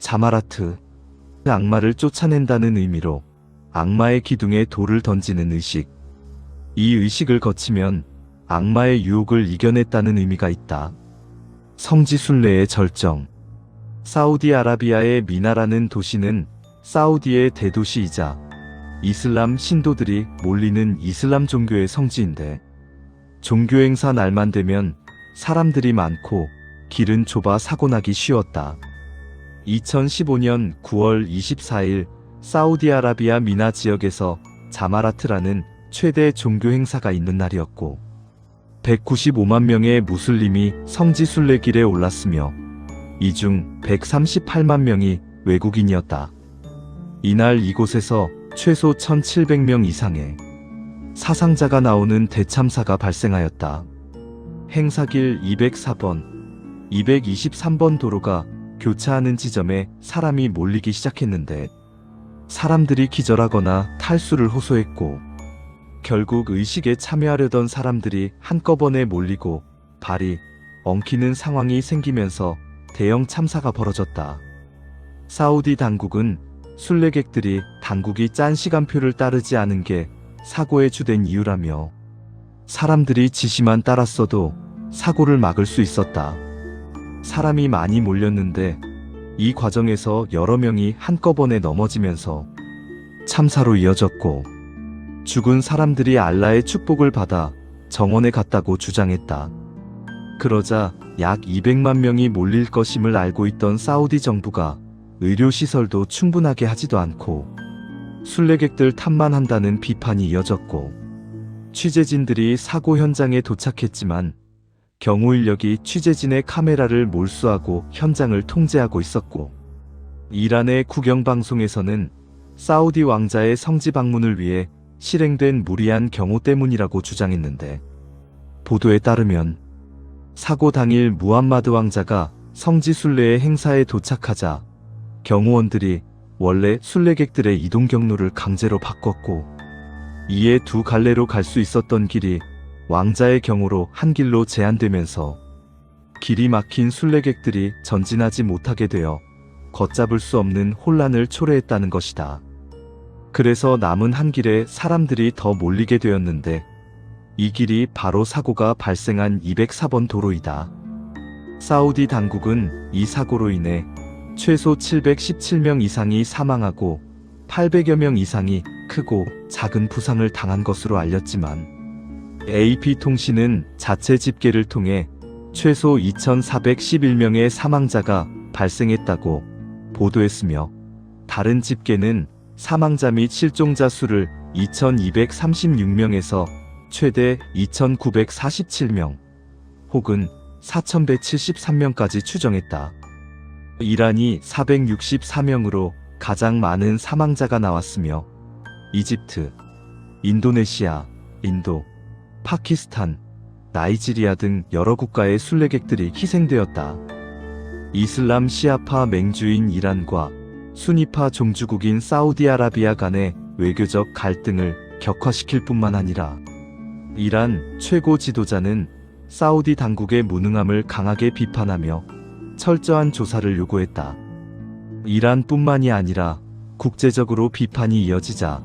자마라트, 악마를 쫓아낸다는 의미로 악마의 기둥에 돌을 던지는 의식. 이 의식을 거치면 악마의 유혹을 이겨냈다는 의미가 있다. 성지 순례의 절정. 사우디아라비아의 미나라는 도시는 사우디의 대도시이자 이슬람 신도들이 몰리는 이슬람 종교의 성지인데, 종교 행사 날만 되면 사람들이 많고 길은 좁아 사고나기 쉬웠다. 2015년 9월 24일 사우디아라비아 미나 지역에서 자마라트라는 최대 종교 행사가 있는 날이었고, 195만 명의 무슬림이 성지 순례길에 올랐으며 이 중 138만 명이 외국인이었다. 이날 이곳에서 최소 1,700명 이상의 사상자가 나오는 대참사가 발생하였다. 행사길 204번, 223번 도로가 교차하는 지점에 사람이 몰리기 시작했는데, 사람들이 기절하거나 탈수를 호소했고, 결국 의식에 참여하려던 사람들이 한꺼번에 몰리고 발이 엉키는 상황이 생기면서 대형 참사가 벌어졌다. 사우디 당국은 순례객들이 당국이 짠 시간표를 따르지 않은 게 사고의 주된 이유라며, 사람들이 지시만 따랐어도 사고를 막을 수 있었다. 사람이 많이 몰렸는데 이 과정에서 여러 명이 한꺼번에 넘어지면서 참사로 이어졌고, 죽은 사람들이 알라의 축복을 받아 정원에 갔다고 주장했다. 그러자 약 200만 명이 몰릴 것임을 알고 있던 사우디 정부가 의료시설도 충분하게 하지도 않고 순례객들 탓만 한다는 비판이 이어졌고, 취재진들이 사고 현장에 도착했지만 경호 인력이 취재진의 카메라를 몰수하고 현장을 통제하고 있었고, 이란의 국영방송에서는 사우디 왕자의 성지 방문을 위해 실행된 무리한 경호 때문이라고 주장했는데, 보도에 따르면 사고 당일 무함마드 왕자가 성지 순례의 행사에 도착하자 경호원들이 원래 순례객들의 이동 경로를 강제로 바꿨고, 이에 두 갈래로 갈 수 있었던 길이 왕자의 경호로 한 길로 제한되면서 길이 막힌 순례객들이 전진하지 못하게 되어 걷잡을 수 없는 혼란을 초래했다는 것이다. 그래서 남은 한 길에 사람들이 더 몰리게 되었는데, 이 길이 바로 사고가 발생한 204번 도로이다. 사우디 당국은 이 사고로 인해 최소 717명 이상이 사망하고 800여 명 이상이 크고 작은 부상을 당한 것으로 알렸지만, AP통신은 자체 집계를 통해 최소 2,411명의 사망자가 발생했다고 보도했으며, 다른 집계는 사망자 및 실종자 수를 2,236명에서 최대 2,947명 혹은 4,173명까지 추정했다. 이란이 464명으로 가장 많은 사망자가 나왔으며, 이집트, 인도네시아, 인도, 파키스탄, 나이지리아 등 여러 국가의 순례객들이 희생되었다. 이슬람 시아파 맹주인 이란과 수니파 종주국인 사우디아라비아 간의 외교적 갈등을 격화시킬 뿐만 아니라, 이란 최고 지도자는 사우디 당국의 무능함을 강하게 비판하며 철저한 조사를 요구했다. 이란뿐만이 아니라 국제적으로 비판이 이어지자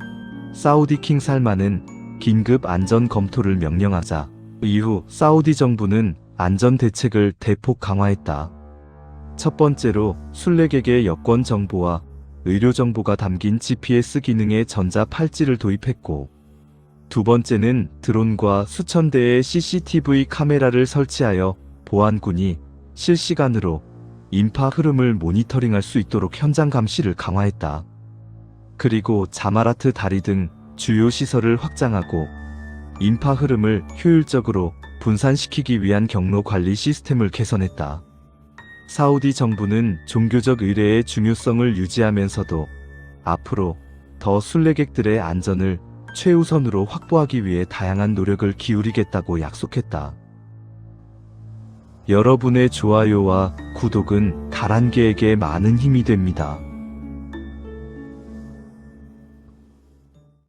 사우디 킹 살만은 긴급 안전 검토를 명령하자, 이후 사우디 정부는 안전 대책을 대폭 강화했다. 첫 번째로 순례객의 여권 정보와 의료 정보가 담긴 GPS 기능의 전자 팔찌를 도입했고, 두 번째는 드론과 수천 대의 CCTV 카메라를 설치하여 보안군이 실시간으로 인파 흐름을 모니터링할 수 있도록 현장 감시를 강화했다. 그리고 자마라트 다리 등 주요 시설을 확장하고 인파 흐름을 효율적으로 분산시키기 위한 경로 관리 시스템을 개선했다. 사우디 정부는 종교적 의례의 중요성을 유지하면서도 앞으로 더 순례객들의 안전을 최우선으로 확보하기 위해 다양한 노력을 기울이겠다고 약속했다. 여러분의 좋아요와 구독은 다란계에게 많은 힘이 됩니다.